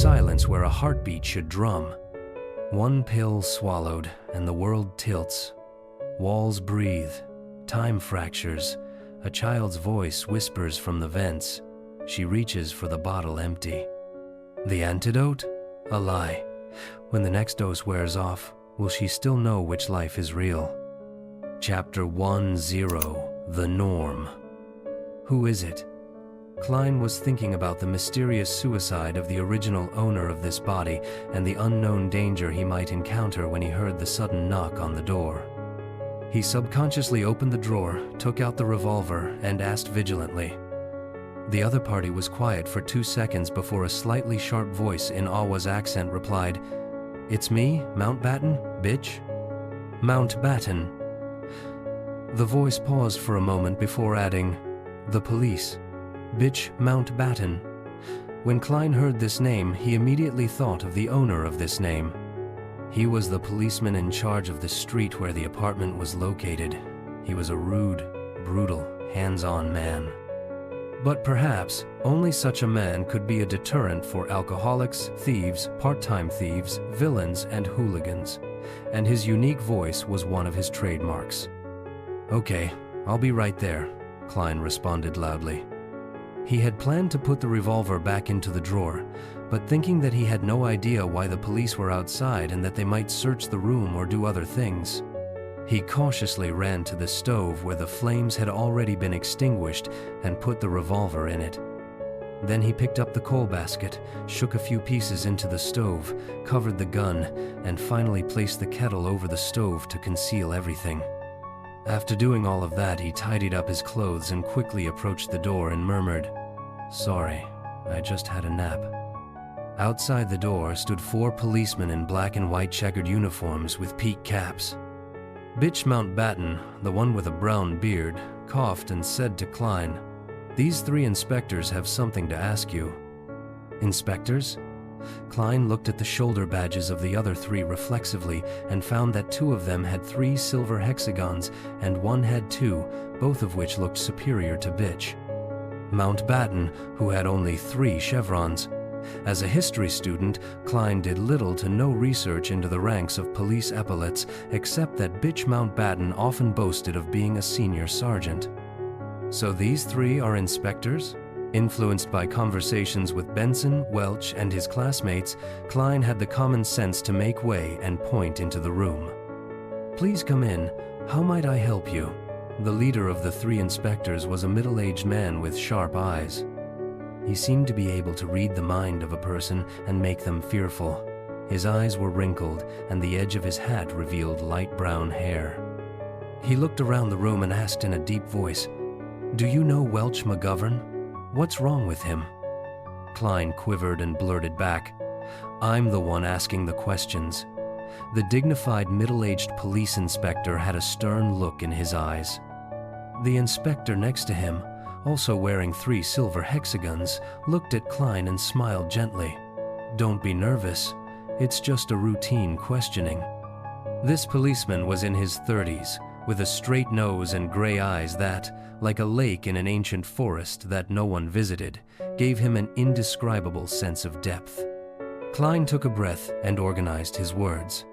silence where a heartbeat should drum. One pill swallowed, and the world tilts. Walls breathe, time fractures. A child's voice whispers from the vents. She reaches for the bottle empty. The antidote? A lie. When the next dose wears off, will she still know which life is real? Chapter 10. The Norm. Who is it? Klein was thinking about the mysterious suicide of the original owner of this body and the unknown danger he might encounter when he heard the sudden knock on the door. He subconsciously opened the drawer, took out the revolver, and asked vigilantly. The other party was quiet for 2 seconds before a slightly sharp voice in Awa's accent replied, "It's me, Mountbatten, bitch." Mountbatten. The voice paused for a moment before adding, "The police. Bitch Mountbatten." When Klein heard this name, he immediately thought of the owner of this name. He was the policeman in charge of the street where the apartment was located. He was a rude, brutal, hands-on man. But perhaps only such a man could be a deterrent for alcoholics, thieves, part-time thieves, villains, and hooligans. And his unique voice was one of his trademarks. "Okay, I'll be right there," Klein responded loudly. He had planned to put the revolver back into the drawer, but thinking that he had no idea why the police were outside and that they might search the room or do other things, he cautiously ran to the stove where the flames had already been extinguished and put the revolver in it. Then he picked up the coal basket, shook a few pieces into the stove, covered the gun, and finally placed the kettle over the stove to conceal everything. After doing all of that, he tidied up his clothes and quickly approached the door and murmured, "Sorry, I just had a nap." Outside the door stood 4 policemen in black and white checkered uniforms with peaked caps. Bitch Mountbatten, the one with a brown beard, coughed and said to Klein, "These 3 inspectors have something to ask you." "Inspectors?" Klein looked at the shoulder badges of the other 3 reflexively and found that 2 of them had 3 silver hexagons and 1 had 2, both of which looked superior to Bitch. Mountbatten, who had only 3 chevrons. As a history student, Klein did little to no research into the ranks of police epaulets, except that Bitch Mountbatten often boasted of being a senior sergeant. So these 3 are inspectors? Influenced by conversations with Benson, Welch, and his classmates, Klein had the common sense to make way and point into the room. "Please come in. How might I help you?" The leader of the 3 inspectors was a middle-aged man with sharp eyes. He seemed to be able to read the mind of a person and make them fearful. His eyes were wrinkled, and the edge of his hat revealed light brown hair. He looked around the room and asked in a deep voice, "Do you know Welch McGovern? What's wrong with him?" Klein quivered and blurted back, "I'm the one asking the questions." The dignified middle-aged police inspector had a stern look in his eyes. The inspector next to him, also wearing 3 silver hexagons, looked at Klein and smiled gently. "Don't be nervous. It's just a routine questioning." This policeman was in his 30s, with a straight nose and gray eyes that, like a lake in an ancient forest that no one visited, gave him an indescribable sense of depth. Klein took a breath and organized his words.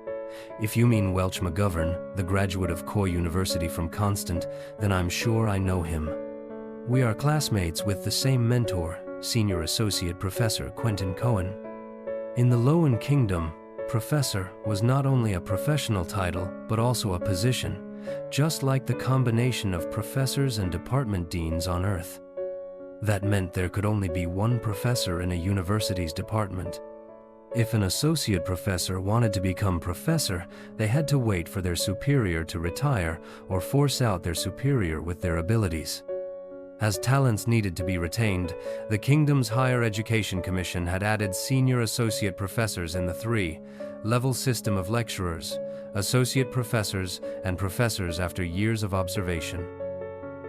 "If you mean Welch McGovern, the graduate of Coy University from Constant, then I'm sure I know him. We are classmates with the same mentor, Senior Associate Professor Quentin Cohen." In the Lowen Kingdom, professor was not only a professional title, but also a position, just like the combination of professors and department deans on Earth. That meant there could only be 1 professor in a university's department. If an associate professor wanted to become professor, they had to wait for their superior to retire or force out their superior with their abilities. As talents needed to be retained, the kingdom's Higher Education Commission had added senior associate professors in the 3-level system of lecturers, associate professors, and professors after years of observation.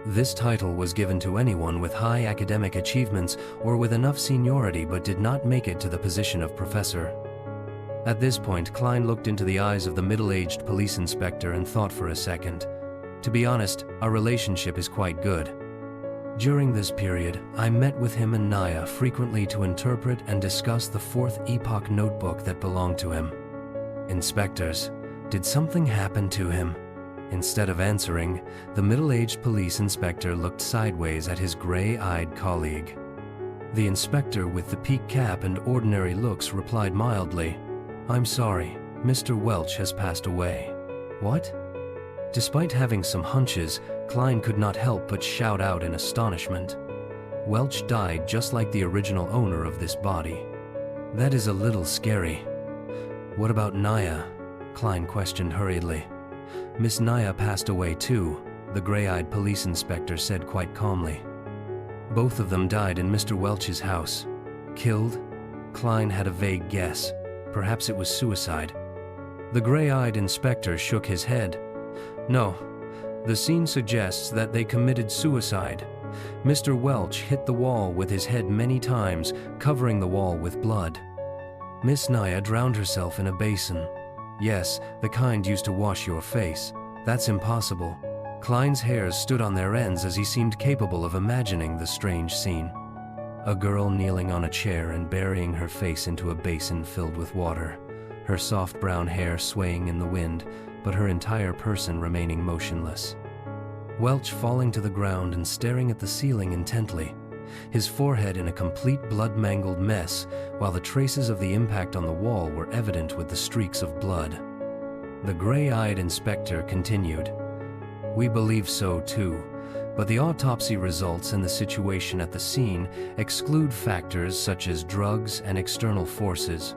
This title was given to anyone with high academic achievements or with enough seniority but did not make it to the position of professor. At this point, Klein looked into the eyes of the middle-aged police inspector and thought for a second. "To be honest, our relationship is quite good." During this period, I met with him and Naya frequently to interpret and discuss the Fourth Epoch notebook that belonged to him. Inspectors, did something happen to him? Instead of answering, the middle-aged police inspector looked sideways at his gray-eyed colleague. The inspector with the peaked cap and ordinary looks replied mildly, "I'm sorry, Mr. Welch has passed away." What? Despite having some hunches, Klein could not help but shout out in astonishment. Welch died just like the original owner of this body. That is a little scary. What about Naya? Klein questioned hurriedly. Miss Naya passed away too, the gray-eyed police inspector said quite calmly. Both of them died in Mr. Welch's house. Killed? Klein had a vague guess. Perhaps it was suicide. The gray-eyed inspector shook his head. No, the scene suggests that they committed suicide. Mr. Welch hit the wall with his head many times, covering the wall with blood. Miss Naya drowned herself in a basin. Yes, the kind used to wash your face. That's impossible. Klein's hairs stood on their ends as he seemed capable of imagining the strange scene. A girl kneeling on a chair and burying her face into a basin filled with water, her soft brown hair swaying in the wind, but her entire person remaining motionless. Welch falling to the ground and staring at the ceiling intently, his forehead in a complete blood-mangled mess, while the traces of the impact on the wall were evident with the streaks of blood. The gray-eyed inspector continued, "We believe so too, but the autopsy results and the situation at the scene exclude factors such as drugs and external forces.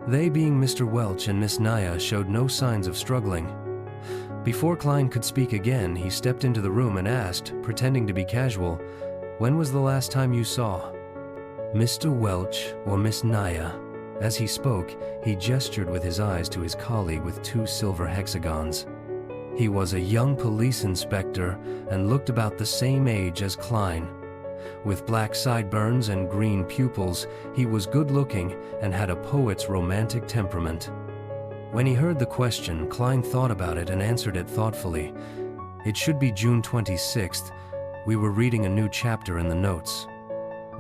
They, being Mr. Welch and Miss Naya, showed no signs of struggling." Before Klein could speak again, he stepped into the room and asked, pretending to be casual, "When was the last time you saw Mr. Welch or Miss Naya?" As he spoke, he gestured with his eyes to his colleague with 2 silver hexagons. He was a young police inspector and looked about the same age as Klein. With black sideburns and green pupils, he was good-looking and had a poet's romantic temperament. When he heard the question, Klein thought about it and answered it thoughtfully. "It should be June 26th. We were reading a new chapter in the notes.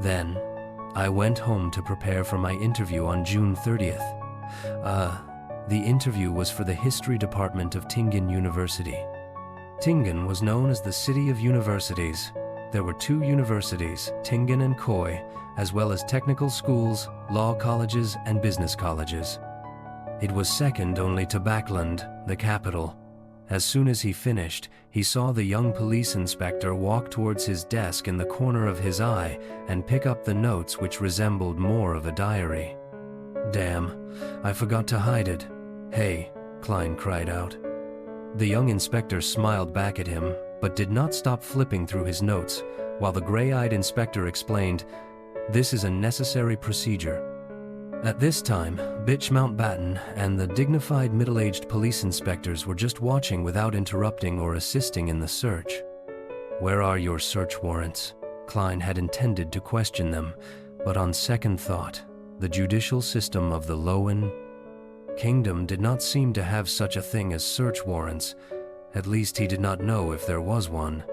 Then, I went home to prepare for my interview on June 30th. The interview was for the history department of Tingen University. Tingen was known as the city of universities. There were 2 universities, Tingen and Khoi, as well as technical schools, law colleges, and business colleges. It was second only to Backlund, the capital. As soon as he finished, he saw the young police inspector walk towards his desk in the corner of his eye and pick up the notes which resembled more of a diary. Damn, I forgot to hide it. Hey, Klein cried out. The young inspector smiled back at him, but did not stop flipping through his notes, while the gray-eyed inspector explained, "This is a necessary procedure." At this time, Bitch Mountbatten and the dignified middle-aged police inspectors were just watching without interrupting or assisting in the search. "Where are your search warrants?" Klein had intended to question them, but on second thought, the judicial system of the Lowen Kingdom did not seem to have such a thing as search warrants. At least he did not know if there was one.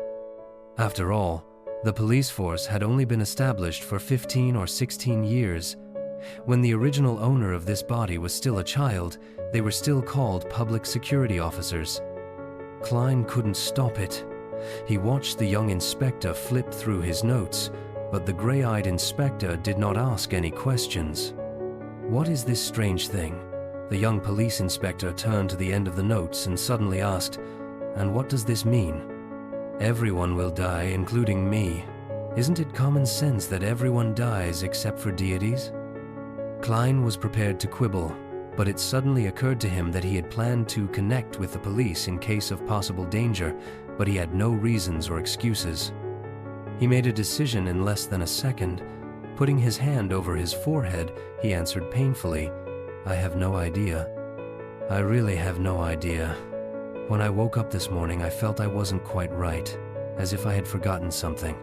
After all, the police force had only been established for 15 or 16 years. When the original owner of this body was still a child, they were still called public security officers. Klein couldn't stop it. He watched the young inspector flip through his notes, but the gray-eyed inspector did not ask any questions. "What is this strange thing?" The young police inspector turned to the end of the notes and suddenly asked, "And what does this mean?" "Everyone will die, including me. Isn't it common sense that everyone dies except for deities?" Klein was prepared to quibble, but it suddenly occurred to him that he had planned to connect with the police in case of possible danger, but he had no reasons or excuses. He made a decision in less than a second. Putting his hand over his forehead, he answered painfully, "I have no idea. I really have no idea. When I woke up this morning, I felt I wasn't quite right, as if I had forgotten something.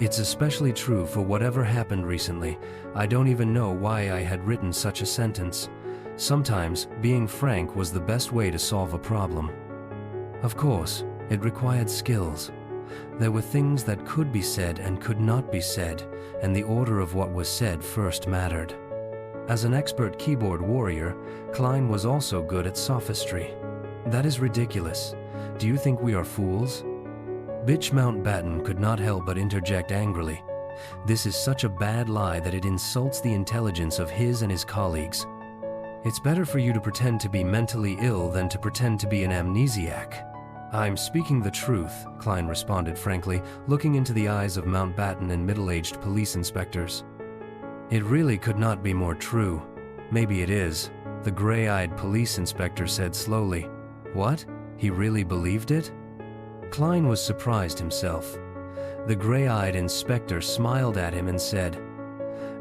It's especially true for whatever happened recently. I don't even know why I had written such a sentence. Sometimes, being frank was the best way to solve a problem. Of course, it required skills. There were things that could be said and could not be said, and the order of what was said first mattered. As an expert keyboard warrior, Klein was also good at sophistry. That is ridiculous. Do you think we are fools? Bitch Mountbatten could not help but interject angrily. This is such a bad lie that it insults the intelligence of his and his colleagues. It's better for you to pretend to be mentally ill than to pretend to be an amnesiac. I'm speaking the truth, Klein responded frankly, looking into the eyes of Mountbatten and middle-aged police inspectors. It really could not be more true. Maybe it is, the gray-eyed police inspector said slowly. What? He really believed it? Klein was surprised himself. The gray-eyed inspector smiled at him and said,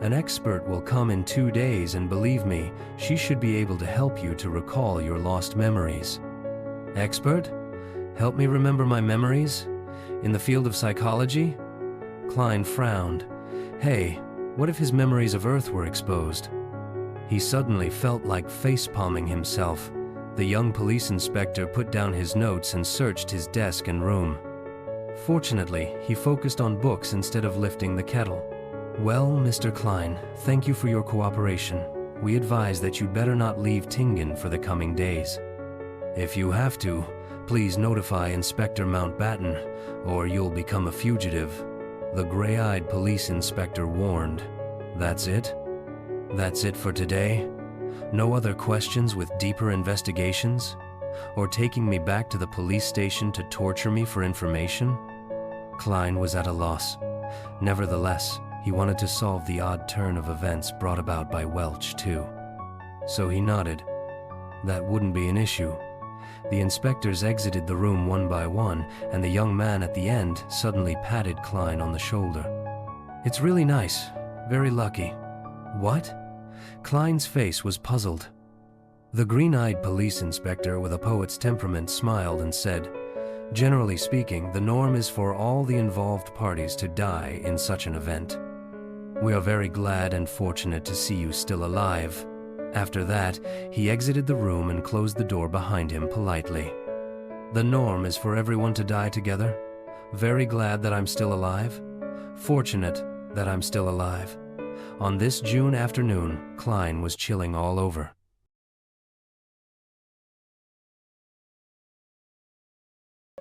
"An expert will come in 2 days, and believe me, she should be able to help you to recall your lost memories." Expert? Help me remember my memories? In the field of psychology? Klein frowned. Hey, what if his memories of Earth were exposed? He suddenly felt like face-palming himself. The young police inspector put down his notes and searched his desk and room. Fortunately, he focused on books instead of lifting the kettle. Well, Mr. Klein, thank you for your cooperation. We advise that you'd better not leave Tingen for the coming days. If you have to, please notify Inspector Mountbatten, or you'll become a fugitive, the gray-eyed police inspector warned. That's it? That's it for today? No other questions with deeper investigations? Or taking me back to the police station to torture me for information? Klein was at a loss. Nevertheless, he wanted to solve the odd turn of events brought about by Welch, too. So he nodded. That wouldn't be an issue. The inspectors exited the room one by one, and the young man at the end suddenly patted Klein on the shoulder. It's really nice. Very lucky. What? Klein's face was puzzled. The green-eyed police inspector with a poet's temperament smiled and said, "Generally speaking, the norm is for all the involved parties to die in such an event. We are very glad and fortunate to see you still alive." After that, he exited the room and closed the door behind him politely. The norm is for everyone to die together. Very glad that I'm still alive. Fortunate that I'm still alive. On this June afternoon, Klein was chilling all over.